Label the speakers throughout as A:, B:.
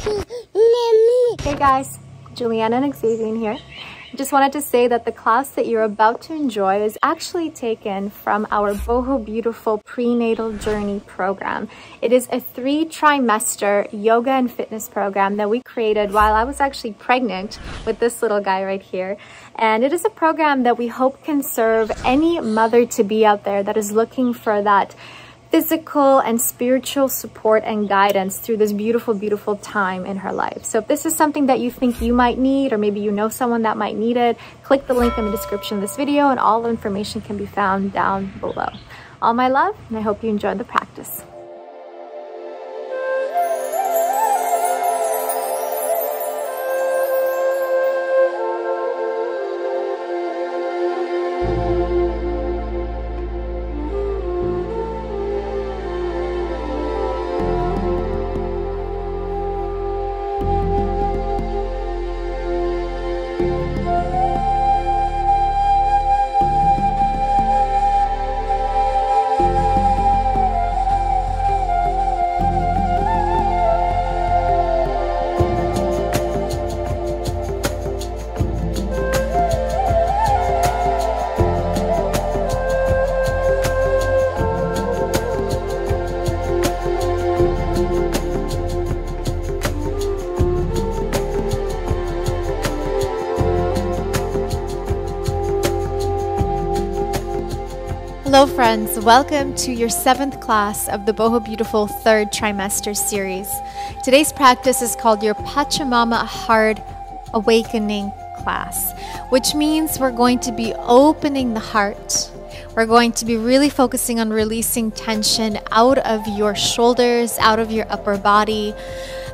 A: Hey guys, Juliana and Xavier here. I just wanted to say that the class that you're about to enjoy is actually taken from our Boho Beautiful Prenatal Journey program. It is a 3-trimester yoga and fitness program that we created while I was actually pregnant with this little guy right here. And it is a program that we hope can serve any mother-to-be out there that is looking for that physical and spiritual support and guidance through this beautiful, beautiful time in her life. So if this is something that you think you might need, or maybe you know someone that might need it, click the link in the description of this video and all the information can be found down below. All my love, and I hope you enjoyed the practice.
B: Hello friends, welcome to your 7th class of the Boho Beautiful 3rd trimester series. Today's practice is called your Pachamama Heart Awakening class, which means we're going to be opening the heart. We're going to be really focusing on releasing tension out of your shoulders, out of your upper body,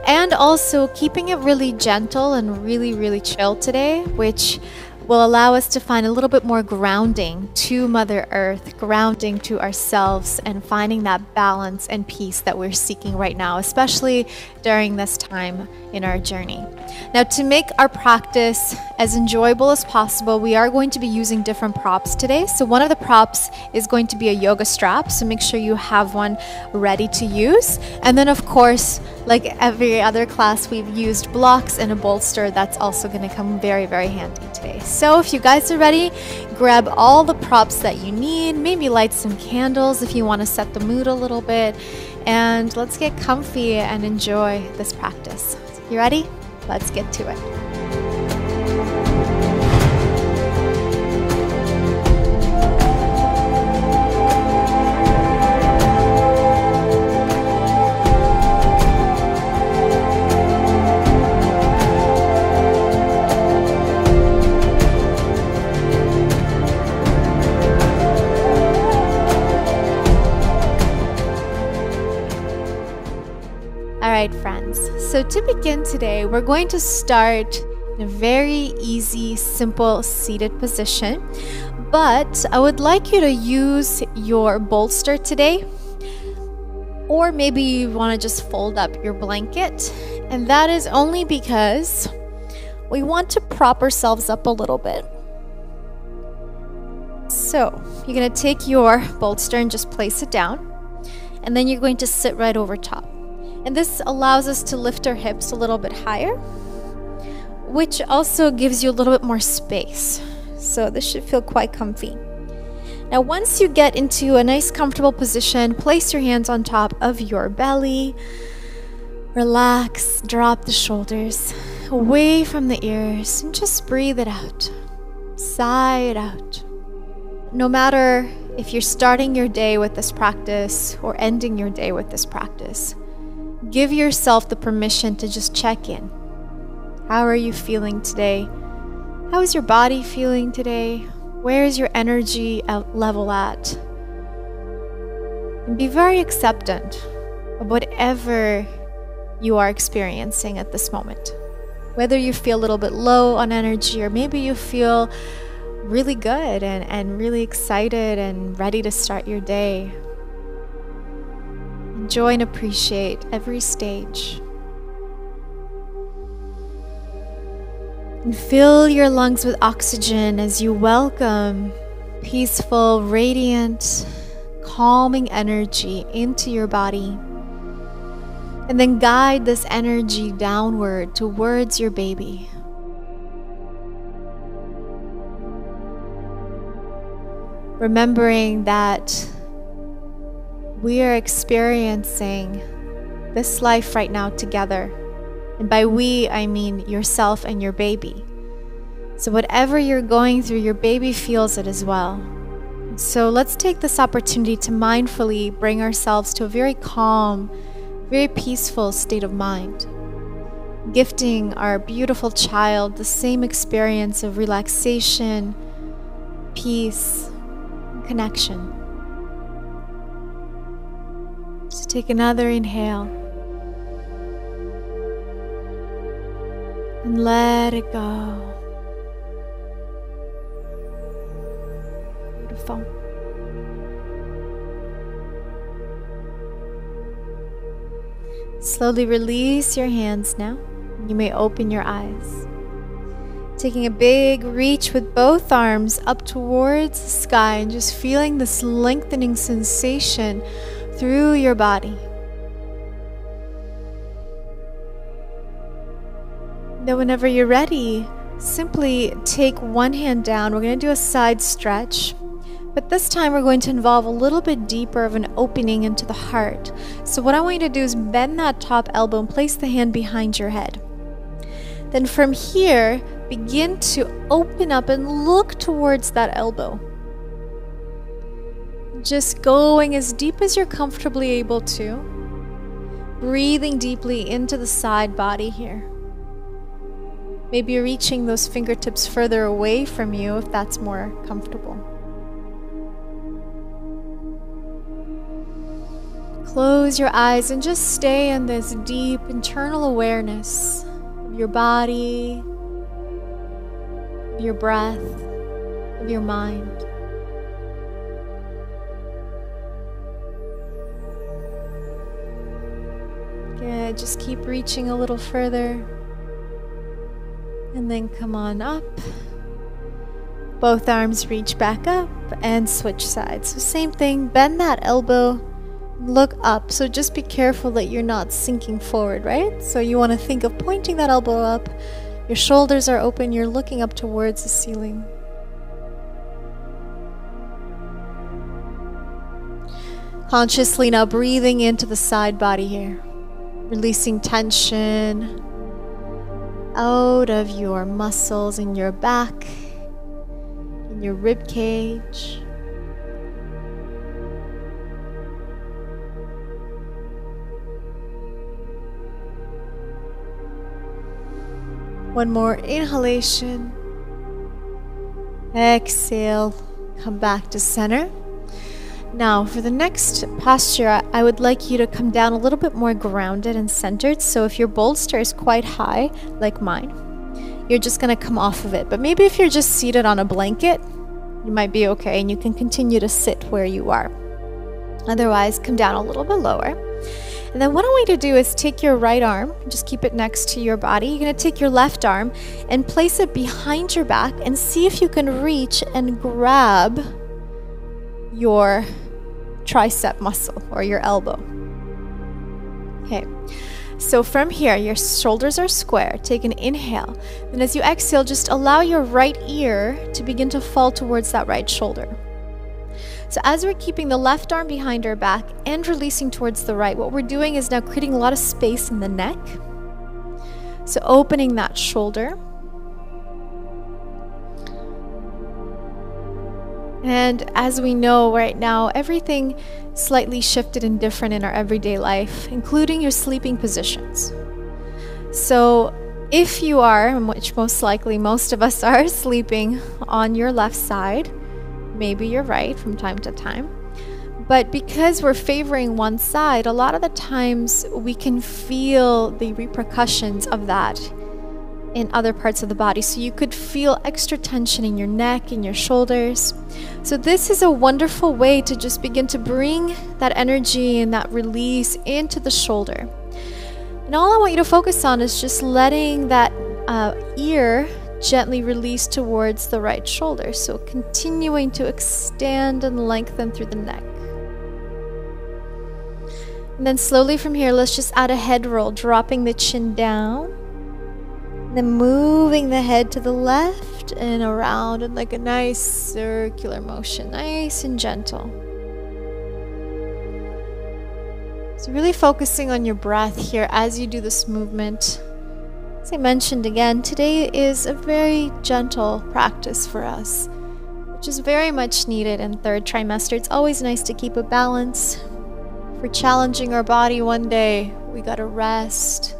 B: and also keeping it really gentle and really chill today, which will allow us to find a little bit more grounding to Mother Earth, grounding to ourselves, and finding that balance and peace that we're seeking right now, especially during this time in our journey. Now, to make our practice as enjoyable as possible, we are going to be using different props today. So one of the props is going to be a yoga strap, so make sure you have one ready to use. And then, of course, like every other class, we've used blocks and a bolster. That's also going to come very handy today. So if you guys are ready, grab all the props that you need, maybe light some candles if you want to set the mood a little bit, and let's get comfy and enjoy this practice. You ready? Let's get to it. Alright friends, so to begin today, we're going to start in a very easy, simple seated position, but I would like you to use your bolster today, or maybe you want to just fold up your blanket, and that is only because we want to prop ourselves up a little bit. So you're going to take your bolster and just place it down, and then you're going to sit right over top. And this allows us to lift our hips a little bit higher, which also gives you a little bit more space. So this should feel quite comfy. Now, once you get into a nice comfortable position, place your hands on top of your belly. Relax, drop the shoulders away from the ears, and just breathe it out. Sigh it out. No matter if you're starting your day with this practice or ending your day with this practice, give yourself the permission to just check in. How are you feeling today? How is your body feeling today? Where is your energy level at? And be very acceptant of whatever you are experiencing at this moment. Whether you feel a little bit low on energy, or maybe you feel really good and really excited and ready to start your day. Enjoy and appreciate every stage. And fill your lungs with oxygen as you welcome peaceful, radiant, calming energy into your body. And then guide this energy downward towards your baby. Remembering that we are experiencing this life right now together. And by we, I mean yourself and your baby. So whatever you're going through, your baby feels it as well. So let's take this opportunity to mindfully bring ourselves to a very calm, very peaceful state of mind, gifting our beautiful child the same experience of relaxation, peace, and connection. So take another inhale and let it go. Beautiful. Slowly release your hands now. You may open your eyes. Taking a big reach with both arms up towards the sky and just feeling this lengthening sensation through your body. Now, whenever you're ready, simply take one hand down. We're going to do a side stretch. But this time we're going to involve a little bit deeper of an opening into the heart. So what I want you to do is bend that top elbow and place the hand behind your head. Then from here, begin to open up and look towards that elbow. Just going as deep as you're comfortably able to. Breathing deeply into the side body here. Maybe you're reaching those fingertips further away from you if that's more comfortable. Close your eyes and just stay in this deep internal awareness of your body, of your breath, of your mind. Good, just keep reaching a little further. And then come on up. Both arms reach back up and switch sides. So same thing, bend that elbow. Look up, so just be careful that you're not sinking forward, right? So you want to think of pointing that elbow up, your shoulders are open, you're looking up towards the ceiling. Consciously now breathing into the side body here, releasing tension out of your muscles in your back, in your rib cage. One more inhalation. Exhale. Come back to center. Now, for the next posture, I would like you to come down a little bit more grounded and centered. So if your bolster is quite high, like mine, you're just going to come off of it. But maybe if you're just seated on a blanket, you might be okay, and you can continue to sit where you are. Otherwise, come down a little bit lower. And then what I want you to do is take your right arm, just keep it next to your body. You're going to take your left arm and place it behind your back and see if you can reach and grab your tricep muscle or your elbow. Okay, so from here, your shoulders are square. Take an inhale. Then as you exhale, just allow your right ear to begin to fall towards that right shoulder. So as we're keeping the left arm behind our back and releasing towards the right, what we're doing is now creating a lot of space in the neck. So opening that shoulder. And as we know right now, everything slightly shifted and different in our everyday life, including your sleeping positions. So if you are, which most likely most of us are, sleeping on your left side, maybe you're right from time to time. But because we're favoring one side, a lot of the times we can feel the repercussions of that in other parts of the body. So you could feel extra tension in your neck and your shoulders. So this is a wonderful way to just begin to bring that energy and that release into the shoulder. And all I want you to focus on is just letting that ear gently release towards the right shoulder. So continuing to extend and lengthen through the neck. And then slowly from here, let's just add a head roll, dropping the chin down. And then moving the head to the left and around in like a nice circular motion, nice and gentle. So really focusing on your breath here as you do this movement. As I mentioned again, today is a very gentle practice for us, which is very much needed in third trimester. It's always nice to keep a balance. If we're challenging our body one day, we gotta rest,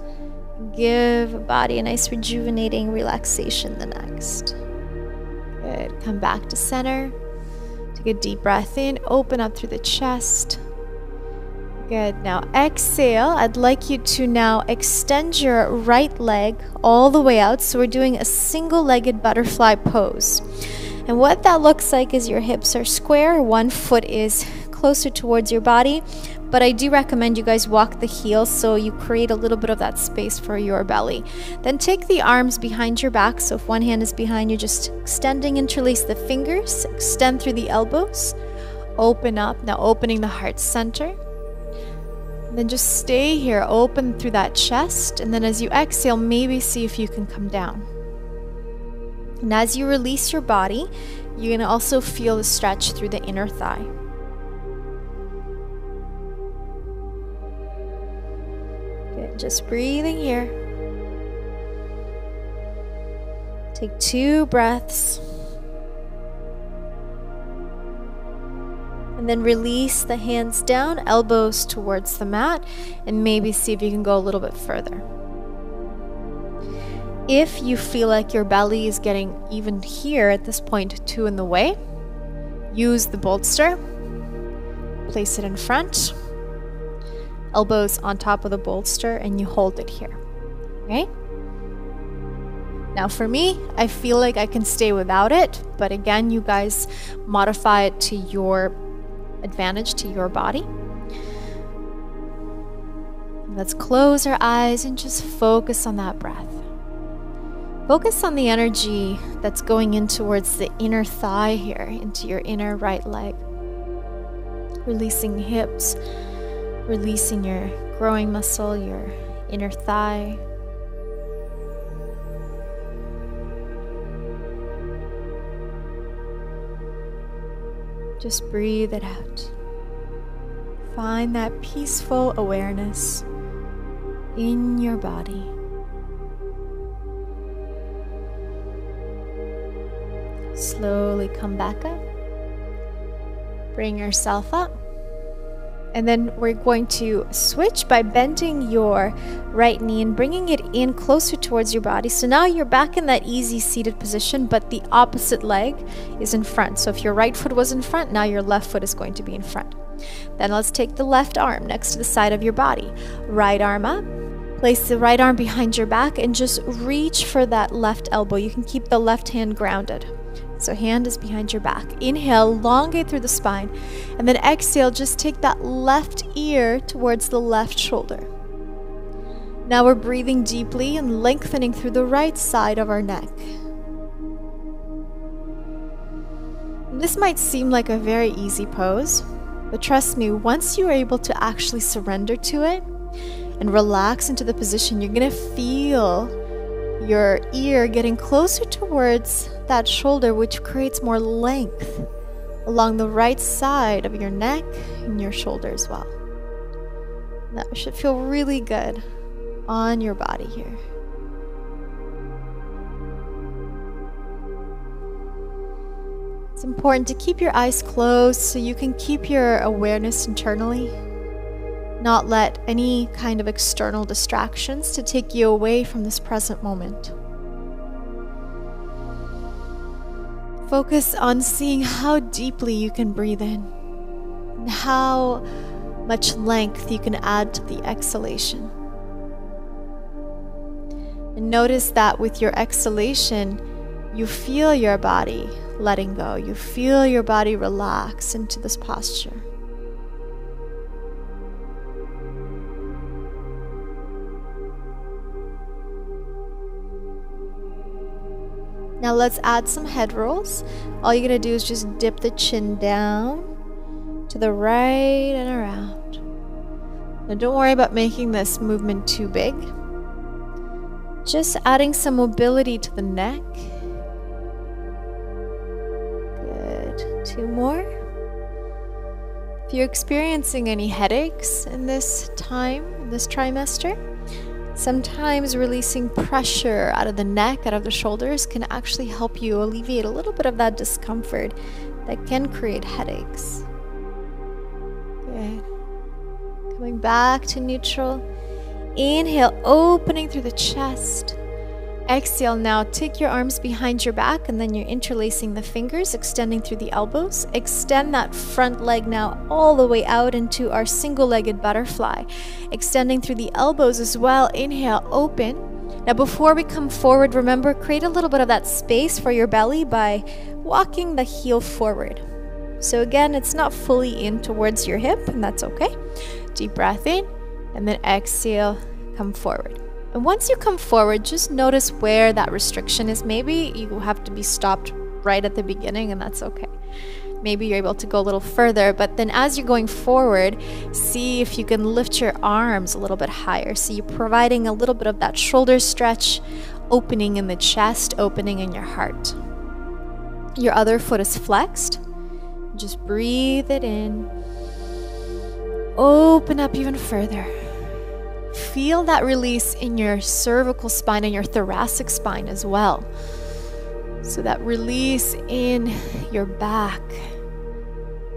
B: give the body a nice rejuvenating relaxation the next. Good, come back to center. Take a deep breath in, open up through the chest. Good, now exhale. I'd like you to now extend your right leg all the way out. So we're doing a single-legged butterfly pose. And what that looks like is your hips are square, one foot is closer towards your body, but I do recommend you guys walk the heels so you create a little bit of that space for your belly. Then take the arms behind your back. So if one hand is behind you, just extending, interlace the fingers, extend through the elbows, open up. Now opening the heart center. Then just stay here, open through that chest, and then as you exhale, maybe see if you can come down. And as you release your body, you're going to also feel the stretch through the inner thigh. Good, just breathing here. Take 2 breaths. And then release the hands down, elbows towards the mat, and maybe see if you can go a little bit further. If you feel like your belly is getting even here at this point too in the way, use the bolster, place it in front, elbows on top of the bolster, and you hold it here. Okay? Now for me, I feel like I can stay without it, but again, you guys modify it to your advantage, to your body. Let's close our eyes and just focus on that breath. Focus on the energy that's going in towards the inner thigh here, into your inner right leg. Releasing hips, releasing your growing muscle, your inner thigh. Just breathe it out. Find that peaceful awareness in your body. Slowly come back up. Bring yourself up. And then we're going to switch by bending your right knee and bringing it in closer towards your body. So now you're back in that easy seated position, but the opposite leg is in front. So if your right foot was in front, now your left foot is going to be in front. Then let's take the left arm next to the side of your body. Right arm up. Place the right arm behind your back and just reach for that left elbow. You can keep the left hand grounded. So hand is behind your back. Inhale, elongate through the spine. And then exhale, just take that left ear towards the left shoulder. Now we're breathing deeply and lengthening through the right side of our neck. And this might seem like a very easy pose, but trust me, once you are able to actually surrender to it and relax into the position, you're going to feel your ear getting closer towards that shoulder, which creates more length along the right side of your neck and your shoulder as well. That should feel really good on your body here. It's important to keep your eyes closed so you can keep your awareness internally. Not let any kind of external distractions to take you away from this present moment. Focus on seeing how deeply you can breathe in and how much length you can add to the exhalation. And notice that with your exhalation, you feel your body letting go. You feel your body relax into this posture. Now let's add some head rolls. All you're gonna do is just dip the chin down to the right and around. Now don't worry about making this movement too big. Just adding some mobility to the neck. Good. 2 more. If you're experiencing any headaches in this time, in this trimester, sometimes releasing pressure out of the neck, out of the shoulders can actually help you alleviate a little bit of that discomfort that can create headaches. Good. Coming back to neutral. Inhale, opening through the chest. Exhale, now take your arms behind your back and then you're interlacing the fingers, extending through the elbows. Extend that front leg now all the way out into our single-legged butterfly. Extending through the elbows as well. Inhale, open. Now before we come forward, remember, create a little bit of that space for your belly by walking the heel forward. So again, it's not fully in towards your hip, and that's okay. Deep breath in, and then exhale, come forward. And once you come forward, just notice where that restriction is. Maybe you have to be stopped right at the beginning, and that's okay. Maybe you're able to go a little further, but then as you're going forward, see if you can lift your arms a little bit higher. So you're providing a little bit of that shoulder stretch, opening in the chest, opening in your heart. Your other foot is flexed. Just breathe it in. Open up even further. Feel that release in your cervical spine and your thoracic spine as well. So that release in your back,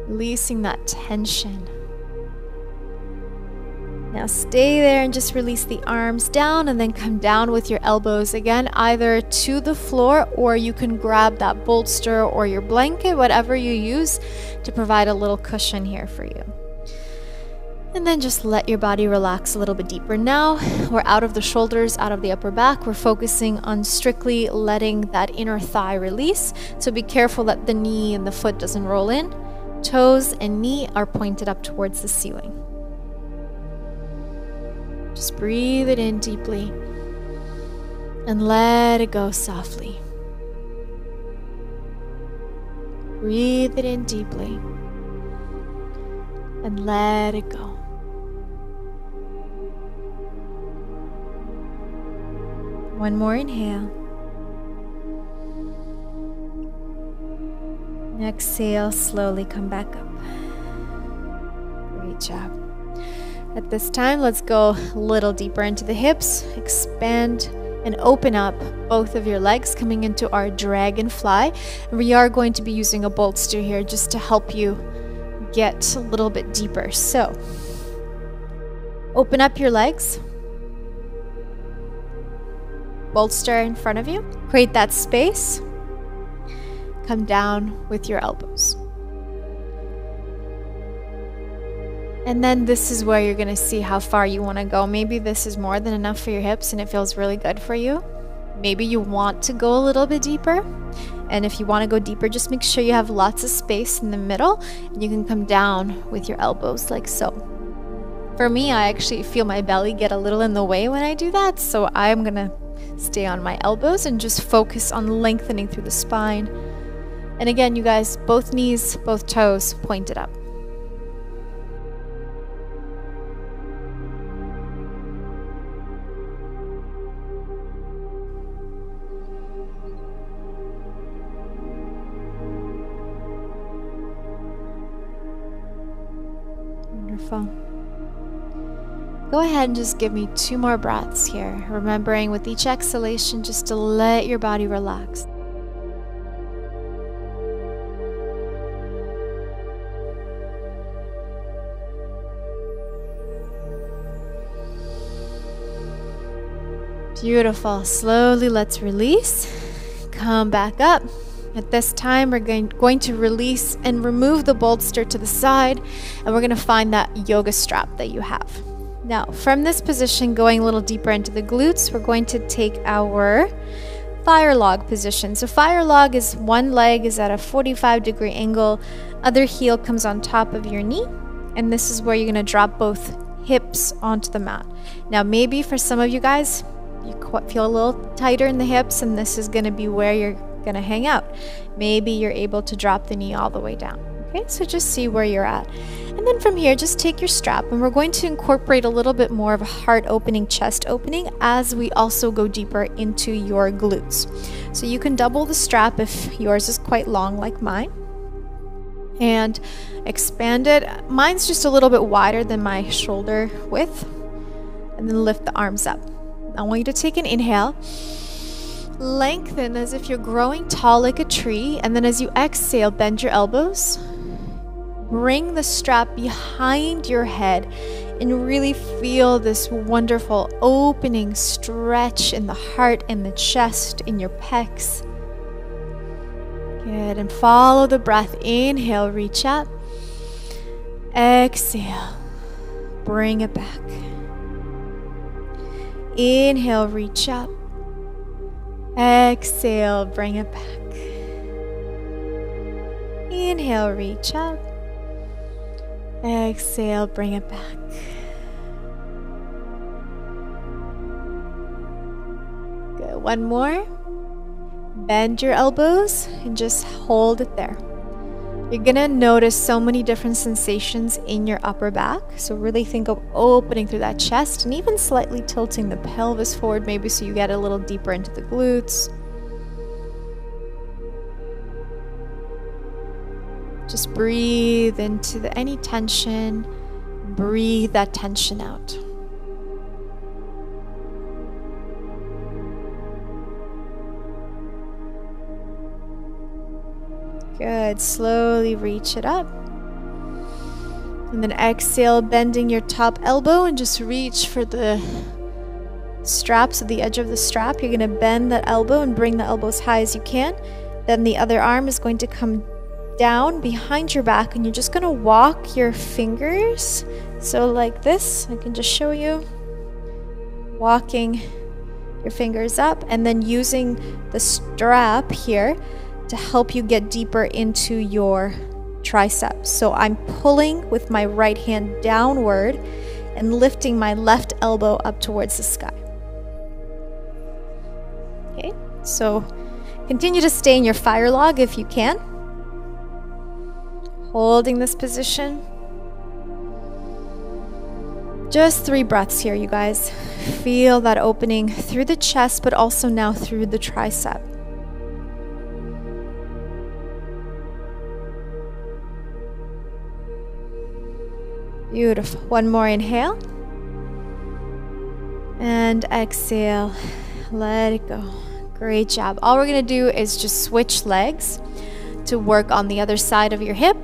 B: releasing that tension. Now stay there and just release the arms down and then come down with your elbows again, either to the floor or you can grab that bolster or your blanket, whatever you use to provide a little cushion here for you. And then just let your body relax a little bit deeper. Now we're out of the shoulders, out of the upper back. We're focusing on strictly letting that inner thigh release. So be careful that the knee and the foot doesn't roll in. Toes and knee are pointed up towards the ceiling. Just breathe it in deeply and let it go softly. Breathe it in deeply and let it go. One more inhale. Exhale, slowly come back up. Great job. At this time, let's go a little deeper into the hips. Expand and open up both of your legs, coming into our dragonfly. And we are going to be using a bolster here just to help you get a little bit deeper. So, open up your legs. Bolster in front of you. Create that space. Come down with your elbows. And then this is where you're going to see how far you want to go. Maybe this is more than enough for your hips and it feels really good for you. Maybe you want to go a little bit deeper. And if you want to go deeper, just make sure you have lots of space in the middle. And you can come down with your elbows like so. For me, I actually feel my belly get a little in the way when I do that. So I'm going to stay on my elbows and just focus on lengthening through the spine. And again, you guys, both knees, both toes pointed up. Wonderful. Go ahead and just give me 2 more breaths here, remembering with each exhalation just to let your body relax. Beautiful. Slowly let's release. Come back up. At this time, we're going to release and remove the bolster to the side, and we're going to find that yoga strap that you have. Now, from this position, going a little deeper into the glutes, we're going to take our fire log position. So fire log is one leg is at a 45-degree angle, other heel comes on top of your knee, and this is where you're going to drop both hips onto the mat. Now, maybe for some of you guys, you feel a little tighter in the hips, and this is going to be where you're going to hang out. Maybe you're able to drop the knee all the way down. Okay, so just see where you're at. And then from here, just take your strap, and we're going to incorporate a little bit more of a heart opening, chest opening, as we also go deeper into your glutes. So you can double the strap if yours is quite long like mine, and expand it. Mine's just a little bit wider than my shoulder width. And then lift the arms up. I want you to take an inhale, lengthen as if you're growing tall like a tree, and then as you exhale, bend your elbows. Bring the strap behind your head and really feel this wonderful opening stretch in the heart and the chest, in your pecs. Good, and follow the breath. Inhale, reach up. Exhale, bring it back. Inhale, reach up. Exhale, bring it back. Inhale, reach up. Exhale, bring it back. Good. One more. Bend your elbows and just hold it there. You're gonna notice so many different sensations in your upper back. So really think of opening through that chest and even slightly tilting the pelvis forward, maybe so you get a little deeper into the glutes. Just breathe into any tension, breathe that tension out. Good, slowly reach it up. And then exhale, bending your top elbow and just reach for the strap, so the edge of the strap. You're gonna bend that elbow and bring the elbow as high as you can. Then the other arm is going to come down behind your back, and you're just gonna walk your fingers. So like this, I can just show you. Walking your fingers up and then using the strap here to help you get deeper into your triceps. So I'm pulling with my right hand downward and lifting my left elbow up towards the sky. Okay, so continue to stay in your fire log if you can. Holding this position. Just 3 breaths here, you guys. Feel that opening through the chest, but also now through the tricep. Beautiful. One more inhale. And exhale. Let it go. Great job. All we're going to do is just switch legs to work on the other side of your hip.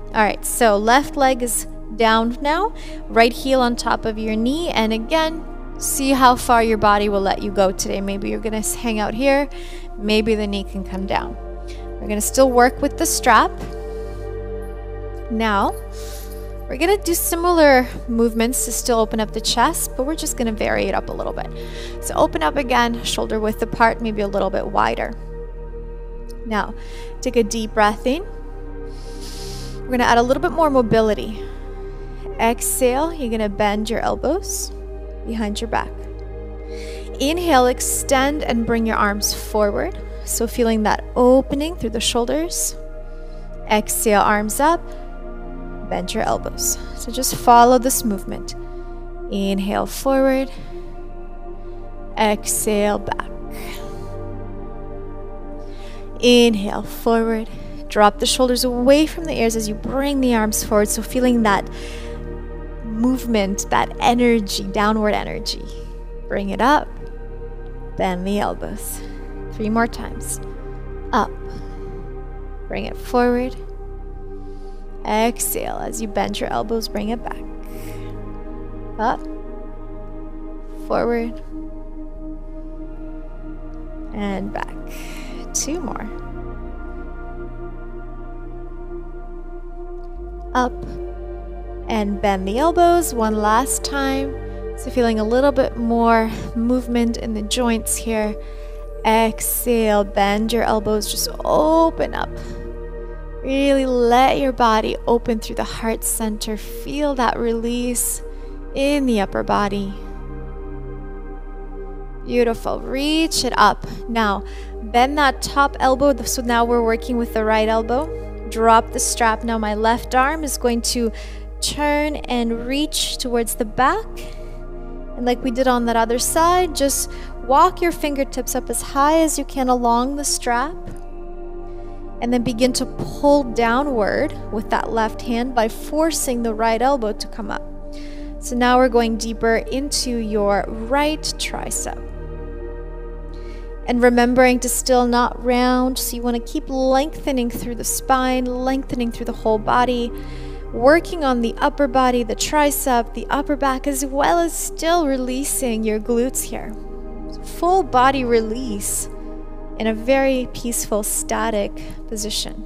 B: All right, so left leg is down now, right heel on top of your knee, and again, see how far your body will let you go today. Maybe you're gonna hang out here, maybe the knee can come down. We're gonna still work with the strap. Now, we're gonna do similar movements to still open up the chest, but we're just gonna vary it up a little bit. So open up again, shoulder width apart, maybe a little bit wider. Now, take a deep breath in. We're gonna add a little bit more mobility. Exhale, you're gonna bend your elbows behind your back. Inhale, extend and bring your arms forward. So feeling that opening through the shoulders. Exhale, arms up, bend your elbows. So just follow this movement. Inhale, forward. Exhale, back. Inhale, forward. Drop the shoulders away from the ears as you bring the arms forward. So feeling that movement, that energy, downward energy. Bring it up. Bend the elbows. 3 more times. Up. Bring it forward. Exhale as you bend your elbows, bring it back. Up. Forward. And back. 2 more. Up and bend the elbows 1 last time. So feeling a little bit more movement in the joints here. Exhale, bend your elbows, just open up. Really let your body open through the heart center. Feel that release in the upper body. Beautiful. Reach it up. Now, bend that top elbow. So now we're working with the right elbow. Drop the strap. Now my left arm is going to turn and reach towards the back. And like we did on that other side, just walk your fingertips up as high as you can along the strap. And then begin to pull downward with that left hand by forcing the right elbow to come up. So now we're going deeper into your right tricep. And remembering to still not round, so you want to keep lengthening through the spine, lengthening through the whole body, working on the upper body, the tricep, the upper back, as well as still releasing your glutes here. Full body release in a very peaceful, static position.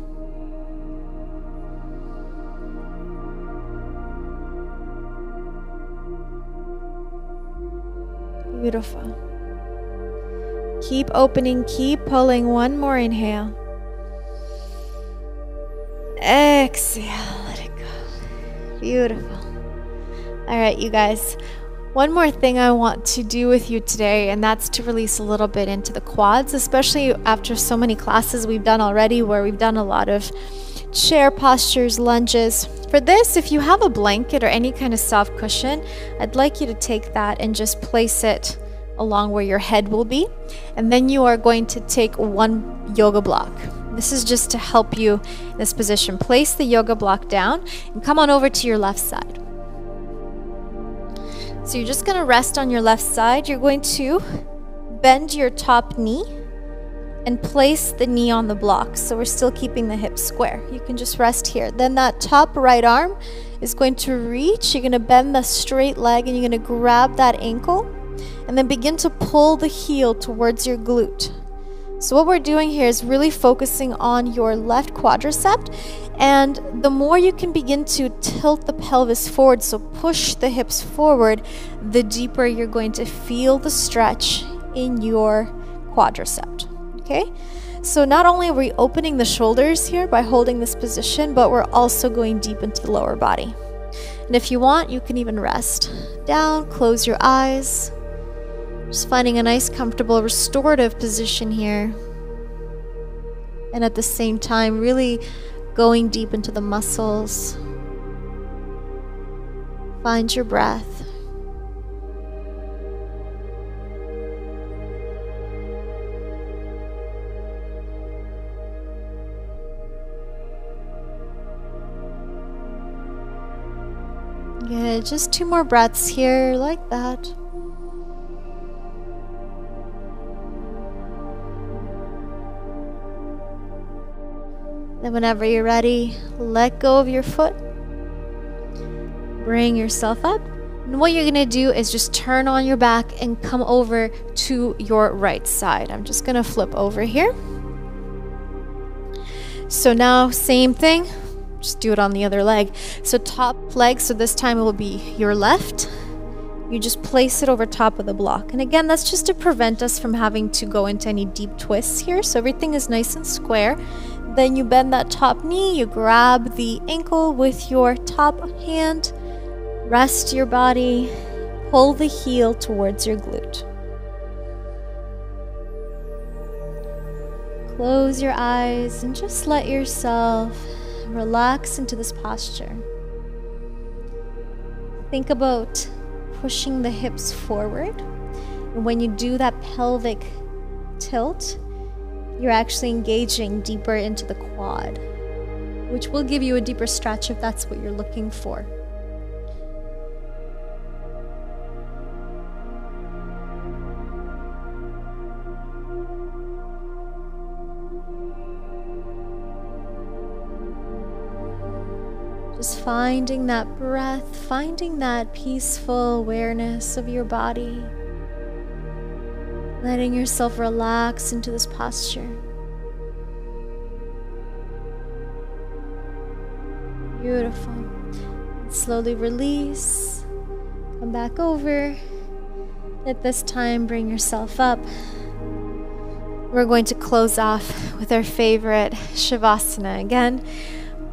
B: Beautiful. Keep opening, keep pulling. One more inhale. Exhale, let it go. Beautiful. All right, you guys. One more thing I want to do with you today, and that's to release a little bit into the quads, especially after so many classes we've done already where we've done a lot of chair postures, lunges. For this, if you have a blanket or any kind of soft cushion, I'd like you to take that and just place it along where your head will be. And then you are going to take one yoga block. This is just to help you in this position. Place the yoga block down and come on over to your left side. So you're just going to rest on your left side. You're going to bend your top knee and place the knee on the block. So we're still keeping the hips square. You can just rest here. Then that top right arm is going to reach. You're going to bend the straight leg and you're going to grab that ankle and then begin to pull the heel towards your glute. So what we're doing here is really focusing on your left quadricep, and the more you can begin to tilt the pelvis forward, so push the hips forward, the deeper you're going to feel the stretch in your quadricep. Okay? So not only are we opening the shoulders here by holding this position, but we're also going deep into the lower body. And if you want, you can even rest down, close your eyes. Just finding a nice, comfortable, restorative position here. And at the same time, really going deep into the muscles. Find your breath. Good, just 2 more breaths here, like that. Then whenever you're ready, let go of your foot. Bring yourself up. And what you're gonna do is just turn on your back and come over to your right side. I'm just gonna flip over here. So now, same thing, just do it on the other leg. So top leg, so this time it will be your left. You just place it over top of the block. And again, that's just to prevent us from having to go into any deep twists here. So everything is nice and square. Then you bend that top knee, you grab the ankle with your top hand, rest your body, pull the heel towards your glute. Close your eyes and just let yourself relax into this posture. Think about pushing the hips forward. And when you do that pelvic tilt, you're actually engaging deeper into the quad, which will give you a deeper stretch if that's what you're looking for. Just finding that breath, finding that peaceful awareness of your body. Letting yourself relax into this posture. Beautiful. Slowly release. Come back over. At this time, bring yourself up. We're going to close off with our favorite Shavasana again.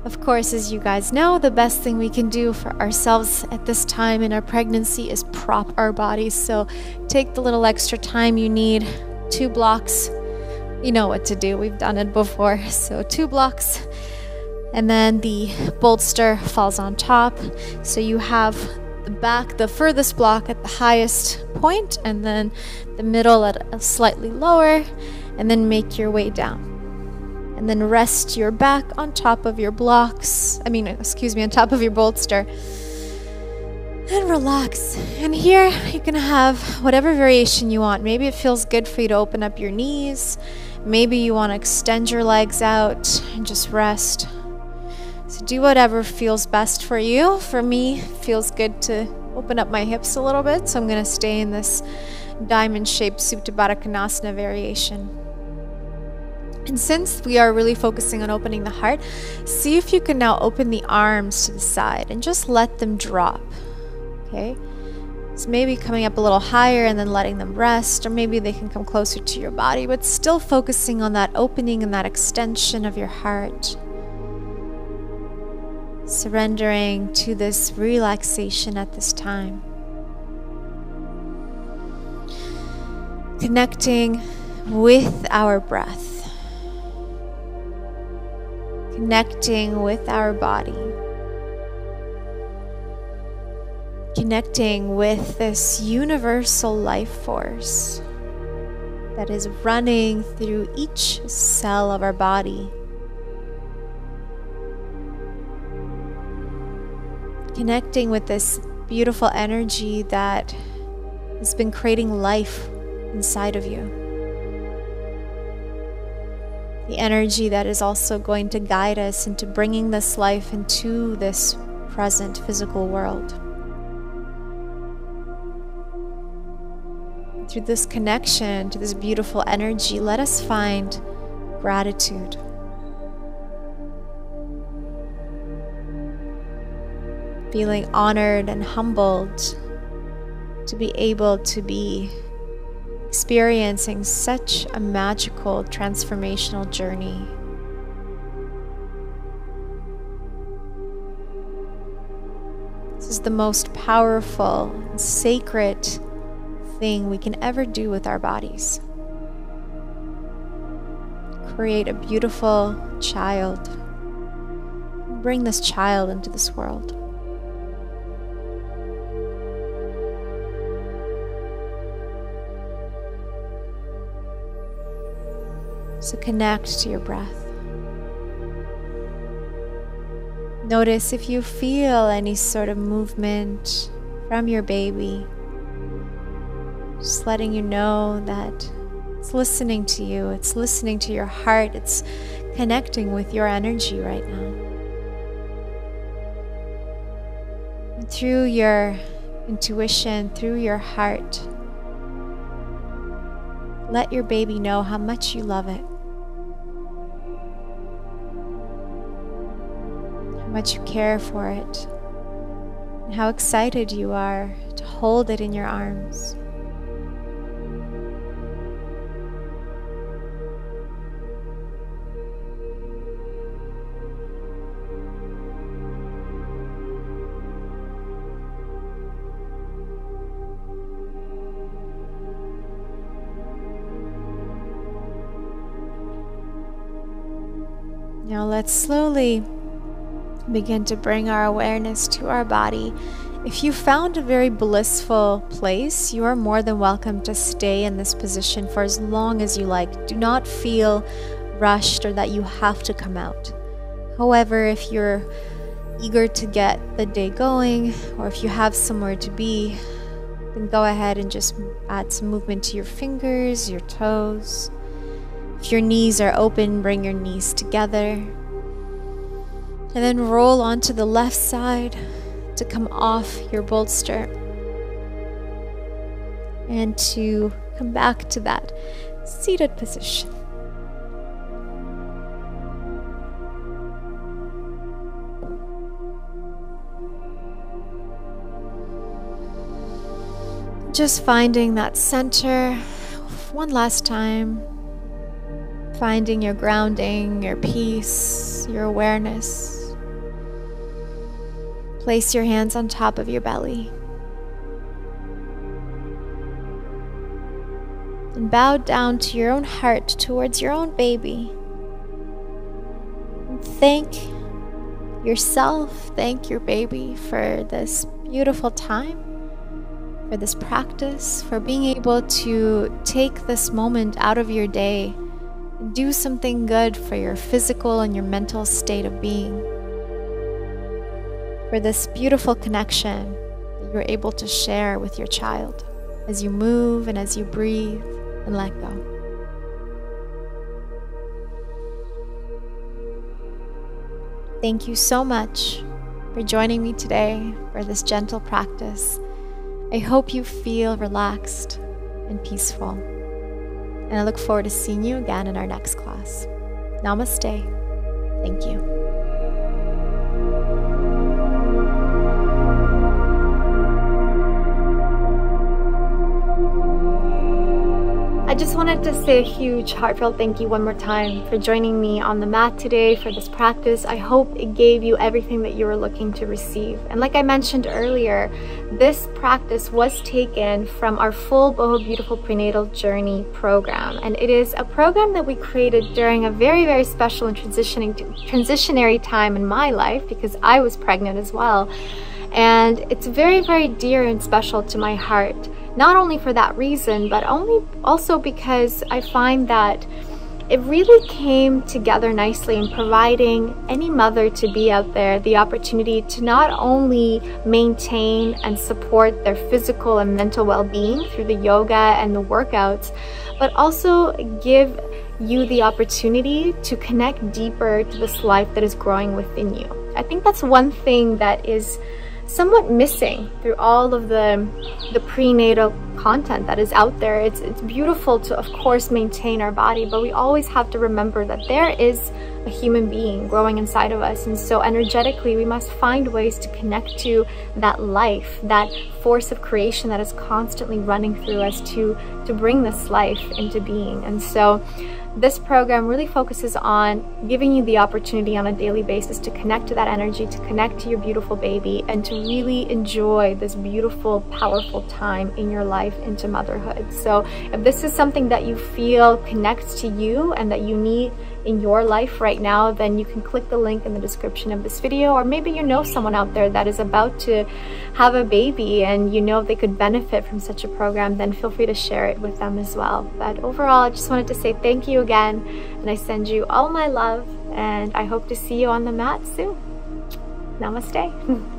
B: Of course, as you guys know, the best thing we can do for ourselves at this time in our pregnancy is prop our bodies. So take the little extra time you need. 2 blocks. You know what to do. We've done it before. So 2 blocks. And then the bolster falls on top. So you have the back, the furthest block at the highest point, and then the middle at a slightly lower, and then make your way down. And then rest your back on top of your blocks, on top of your bolster. And relax. And here you can have whatever variation you want. Maybe it feels good for you to open up your knees. Maybe you want to extend your legs out and just rest. So do whatever feels best for you. For me, it feels good to open up my hips a little bit. So I'm going to stay in this diamond-shaped Supta Baddha Konasana variation. And since we are really focusing on opening the heart, see if you can now open the arms to the side and just let them drop. Okay? So maybe coming up a little higher and then letting them rest, or maybe they can come closer to your body, but still focusing on that opening and that extension of your heart. Surrendering to this relaxation at this time. Connecting with our breath. Connecting with our body. Connecting with this universal life force that is running through each cell of our body. Connecting with this beautiful energy that has been creating life inside of you. The energy that is also going to guide us into bringing this life into this present physical world. Through this connection to this beautiful energy, let us find gratitude. Feeling honored and humbled to be able to be experiencing such a magical transformational journey. This is the most powerful and sacred thing we can ever do with our bodies. Create a beautiful child. Bring this child into this world. So connect to your breath. Notice if you feel any sort of movement from your baby. Just letting you know that it's listening to you, it's listening to your heart, it's connecting with your energy right now. And through your intuition, through your heart, let your baby know how much you love it. How much you care for it. And how excited you are to hold it in your arms. Now let's slowly begin to bring our awareness to our body. If you found a very blissful place, you are more than welcome to stay in this position for as long as you like. Do not feel rushed or that you have to come out. However, if you're eager to get the day going, or if you have somewhere to be, then go ahead and just add some movement to your fingers, your toes. If your knees are open, bring your knees together. And then roll onto the left side to come off your bolster. And to come back to that seated position. Just finding that center one last time. Finding your grounding, your peace, your awareness. Place your hands on top of your belly. And bow down to your own heart, towards your own baby. And thank yourself, thank your baby for this beautiful time, for this practice, for being able to take this moment out of your day and do something good for your physical and your mental state of being, for this beautiful connection that you're able to share with your child as you move and as you breathe and let go. Thank you so much for joining me today for this gentle practice. I hope you feel relaxed and peaceful. And I look forward to seeing you again in our next class. Namaste. Thank you.
A: I just wanted to say a huge heartfelt thank you one more time for joining me on the mat today for this practice. I hope it gave you everything that you were looking to receive. And like I mentioned earlier, this practice was taken from our full Boho Beautiful Prenatal Journey program. And it is a program that we created during a very, very special and transitionary time in my life because I was pregnant as well. And it's very, very dear and special to my heart. Not only for that reason, but also because I find that it really came together nicely in providing any mother-to-be out there the opportunity to not only maintain and support their physical and mental well-being through the yoga and the workouts, but also give you the opportunity to connect deeper to this life that is growing within you. I think that's one thing that is somewhat missing through all of the prenatal content that is out there. It's beautiful to, of course, maintain our body, but we always have to remember that there is a human being growing inside of us, and so energetically we must find ways to connect to that life, that force of creation that is constantly running through us to bring this life into being. And so this program really focuses on giving you the opportunity on a daily basis to connect to that energy, to connect to your beautiful baby, and to really enjoy this beautiful, powerful time in your life into motherhood. So if this is something that you feel connects to you and that you need in your life right now, then you can click the link in the description of this video, or maybe you know someone out there that is about to have a baby and you know they could benefit from such a program, then feel free to share it with them as well. But overall, I just wanted to say thank you again, and I send you all my love, and I hope to see you on the mat soon. Namaste.